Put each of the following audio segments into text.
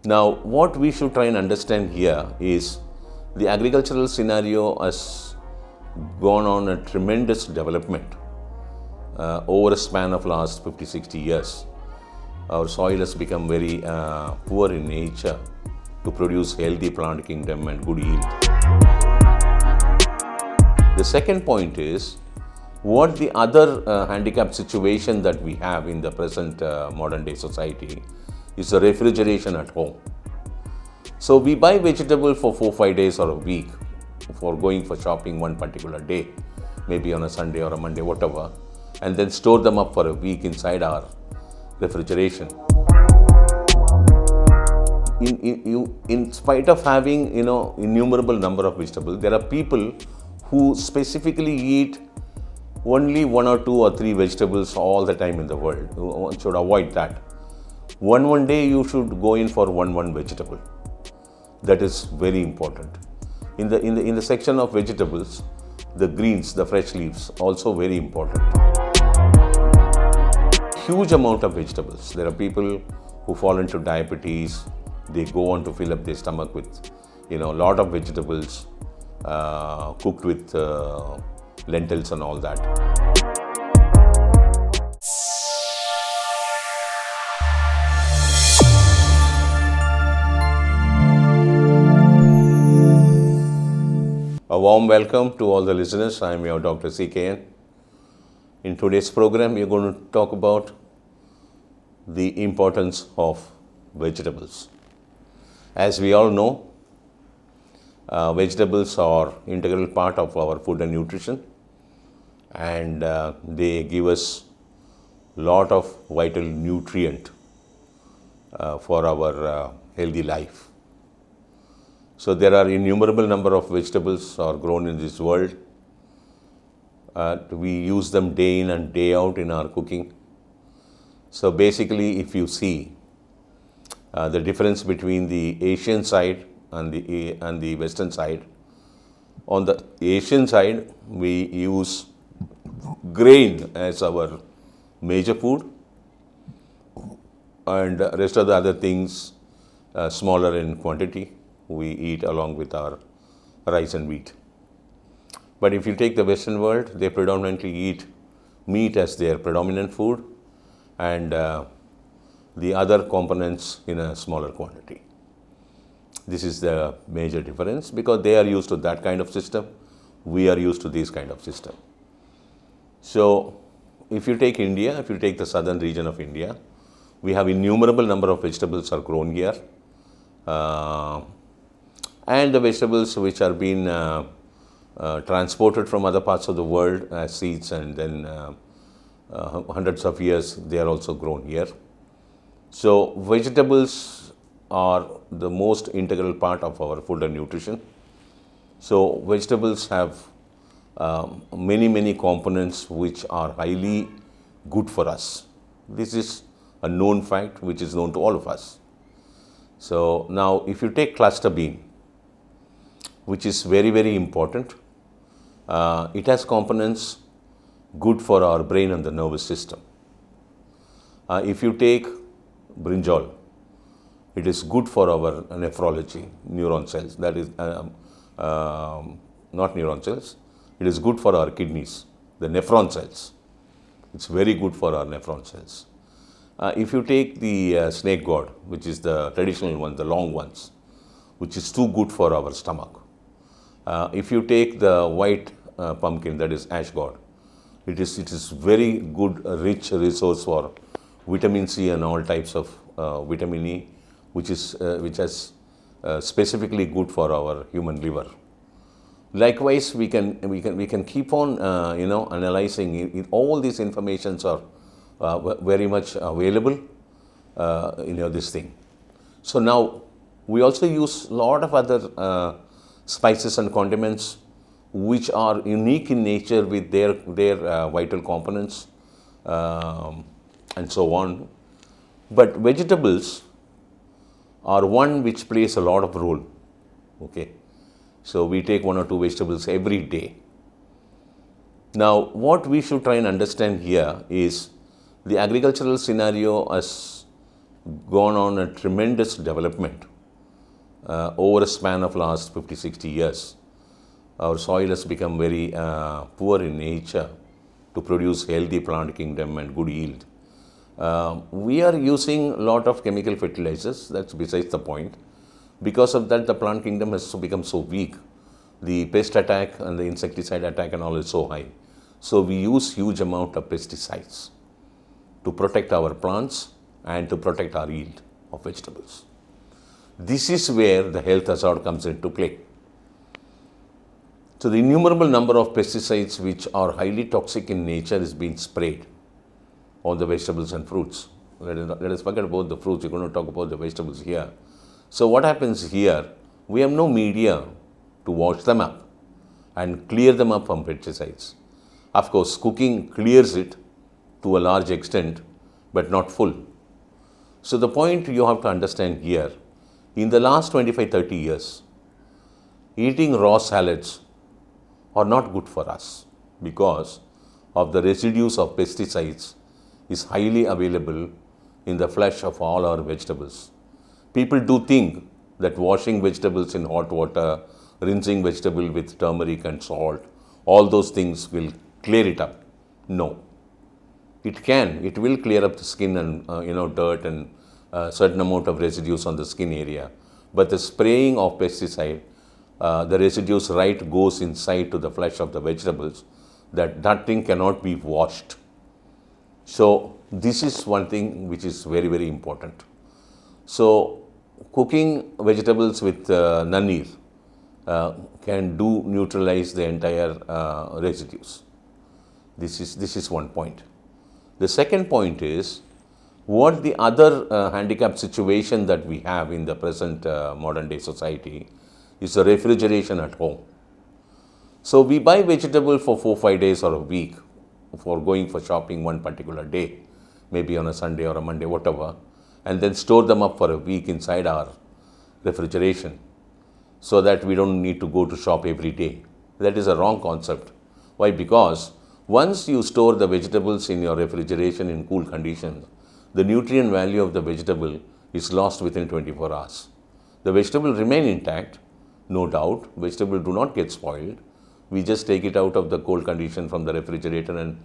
Now, what we should try and understand here is the agricultural scenario has gone on a tremendous development over a span of last 50-60 years. Our soil has become very poor in nature to produce healthy plant kingdom and good yield. The second point is what the other handicap situation that we have in the present modern day society is the refrigeration at home. So we buy vegetable for 4-5 days or a week for going for shopping one particular day, maybe on a Sunday or a Monday, whatever, and then store them up for a week inside our refrigeration. In spite of having innumerable number of vegetables, there are people who specifically eat only 1 or 2 or 3 vegetables all the time in the world. One should avoid that. One day you should go in for one vegetable. That is very important. In the section of vegetables, the greens, the fresh leaves, also very important. Huge amount of vegetables. There are people who fall into diabetes. They go on to fill up their stomach with a lot of vegetables cooked with lentils and all that. A warm welcome to all the listeners. I am your Dr. C.K.N. In today's program, we are going to talk about the importance of vegetables. As we all know, vegetables are integral part of our food and nutrition, and they give us lot of vital nutrient for our healthy life. So there are innumerable number of vegetables are grown in this world. We use them day in and day out in our cooking. So basically, if you see the difference between the Asian side and the Western side, on the Asian side, we use grain as our major food, and rest of the other things smaller in quantity we eat along with our rice and wheat. But if you take the Western world, they predominantly eat meat as their predominant food and the other components in a smaller quantity. This is the major difference because they are used to that kind of system. We are used to this kind of system. So if you take India, if you take the southern region of India, we have innumerable number of vegetables are grown here. And the vegetables which are being transported from other parts of the world as seeds, and then hundreds of years they are also grown here. So vegetables are the most integral part of our food and nutrition. So vegetables have many components which are highly good for us. This is a known fact which is known to all of us. So now if you take cluster bean, which is very important, it has components good for our brain and the nervous system. If you take brinjal, it is good for our nephrology, neuron cells. That is not neuron cells. It is good for our kidneys, the nephron cells. It's very good for our nephron cells. If you take the snake gourd, which is the traditional one, the long ones, which is too good for our stomach. If you take the white pumpkin, that is ash gourd, it is very good, rich resource for vitamin C and all types of vitamin E, which is specifically good for our human liver. Likewise, we can keep on analyzing. All these informations are very much available in this thing. So now we also use a lot of other spices and condiments which are unique in nature with their vital components and so on. But vegetables are one which plays a lot of role. Okay, so we take 1 or 2 vegetables every day. Now, what we should try and understand here is the agricultural scenario has gone on a tremendous development over a span of last 50, 60 years. Our soil has become very poor in nature to produce healthy plant kingdom and good yield. We are using a lot of chemical fertilizers, that's besides the point. Because of that, the plant kingdom has become so weak. The pest attack and the insecticide attack and all is so high. So we use huge amount of pesticides to protect our plants and to protect our yield of vegetables. This is where the health hazard comes into play. So the innumerable number of pesticides which are highly toxic in nature is being sprayed on the vegetables and fruits. Let us forget about the fruits, we're going to talk about the vegetables here. So what happens here, we have no media to wash them up and clear them up from pesticides. Of course, cooking clears it to a large extent, but not full. So the point you have to understand here, in the last 25-30 years, eating raw salads are not good for us because of the residues of pesticides is highly available in the flesh of all our vegetables. People do think that washing vegetables in hot water, rinsing vegetable with turmeric and salt, all those things will clear it up. No. It will clear up the skin and dirt and certain amount of residues on the skin area. But the spraying of pesticide, the residues goes inside to the flesh of the vegetables, that thing cannot be washed. So this is one thing which is very, very important. So cooking vegetables with nanir can neutralize the entire residues. This is one point. The second point is, what the other handicap situation that we have in the present modern day society is the refrigeration at home. So we buy vegetable for 4-5 days or a week for going for shopping one particular day, maybe on a Sunday or a Monday, whatever, and then store them up for a week inside our refrigeration so that we don't need to go to shop every day. That is a wrong concept. Why? Because once you store the vegetables in your refrigeration in cool conditions, the nutrient value of the vegetable is lost within 24 hours. The vegetable remain intact, no doubt. Vegetable do not get spoiled. We just take it out of the cold condition from the refrigerator and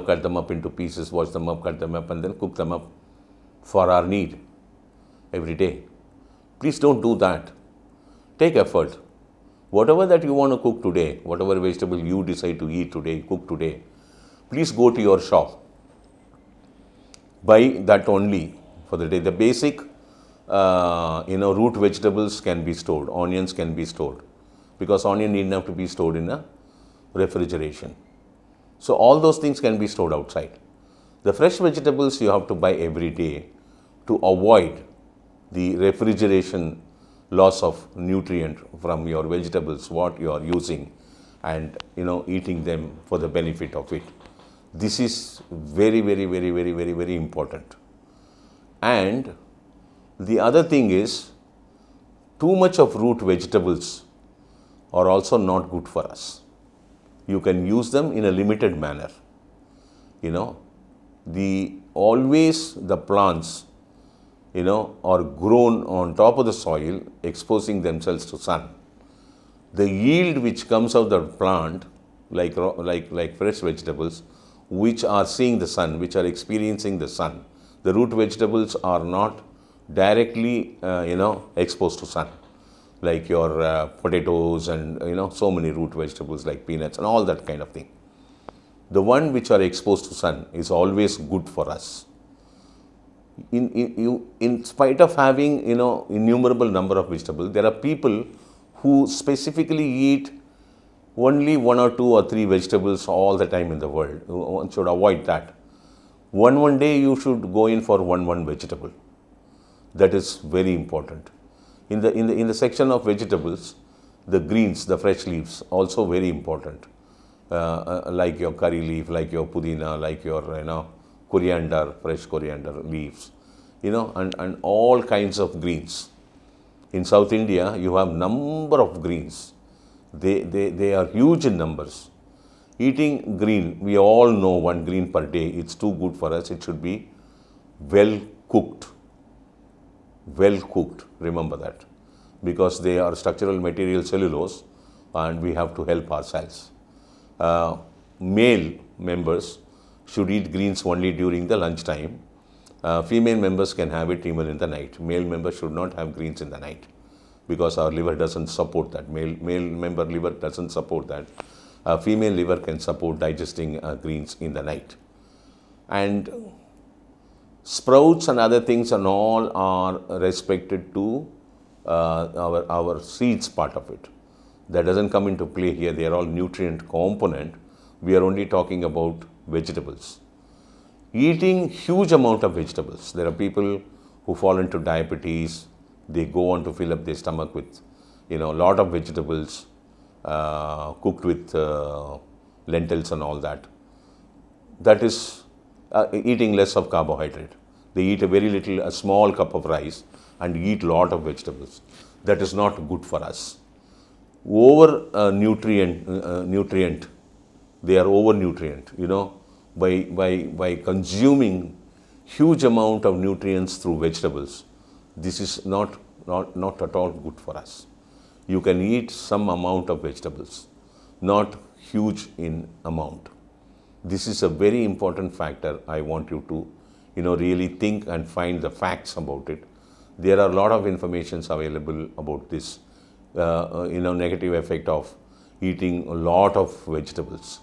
cut them up into pieces, wash them up, cut them up, and then cook them up for our need every day. Please don't do that. Take effort. Whatever that you want to cook today, whatever vegetable you decide to eat today, cook today, please go to your shop. Buy that only for the day. The basic, root vegetables can be stored. Onions can be stored because onion need not to be stored in a refrigeration. So all those things can be stored outside. The fresh vegetables you have to buy every day to avoid the refrigeration loss of nutrient from your vegetables, what you are using, and eating them for the benefit of it. This is very, very, very, very, very, very important. And the other thing is, too much of root vegetables are also not good for us. You can use them in a limited manner. Always the plants, are grown on top of the soil, exposing themselves to sun. The yield which comes out of the plant, like fresh vegetables, which are seeing the sun, which are experiencing the sun. The root vegetables are not directly, exposed to sun, like your potatoes and, so many root vegetables like peanuts and all that kind of thing. The one which are exposed to sun is always good for us. In spite of having, innumerable number of vegetables, there are people who specifically eat only 1 or 2 or 3 vegetables all the time in the world. One should avoid that. One day you should go in for one vegetable. That is very important. In the section of vegetables, the greens, the fresh leaves, also very important. Like your curry leaf, like your pudina, like your coriander, fresh coriander leaves, and all kinds of greens. In South India, you have number of greens. They are huge in numbers. Eating green, we all know 1 green per day, it's too good for us. It should be well cooked. well cooked, remember that, because they are structural material cellulose and we have to help ourselves. Male members should eat greens only during the lunch time. Female members can have it even in the night. Male members should not have greens in the night because our liver doesn't support that. Male member liver doesn't support that. Female liver can support digesting greens in the night. And sprouts and other things and all are respected to our seeds part of it. That doesn't come into play here. They are all nutrient component. We are only talking about vegetables. Eating huge amount of vegetables. There are people who fall into diabetes. They go on to fill up their stomach with, a lot of vegetables cooked with lentils and all that. That is eating less of carbohydrate. They eat a small cup of rice and eat lot of vegetables. That is not good for us. Nutrient, they are over nutrient, by consuming huge amount of nutrients through vegetables. This is not at all good for us. You can eat some amount of vegetables, not huge in amount. This is a very important factor. I want you to, really think and find the facts about it. There are a lot of informations available about this, negative effect of eating a lot of vegetables.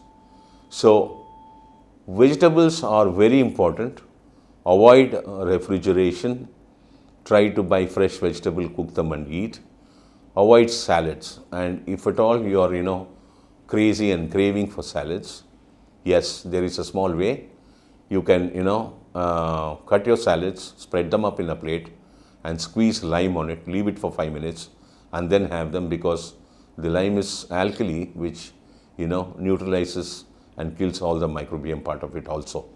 So, vegetables are very important. Avoid refrigeration. Try to buy fresh vegetable, cook them and eat. Avoid salads. And if at all you are, crazy and craving for salads, yes, there is a small way. You can, cut your salads, spread them up in a plate and squeeze lime on it, leave it for 5 minutes and then have them, because the lime is alkali which, neutralizes and kills all the microbiome part of it also.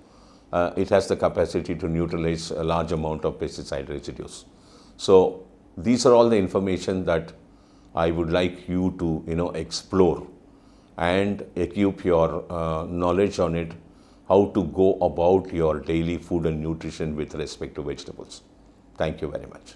It has the capacity to neutralize a large amount of pesticide residues. So these are all the information that I would like you to, explore and equip your knowledge on it, how to go about your daily food and nutrition with respect to vegetables. Thank you very much.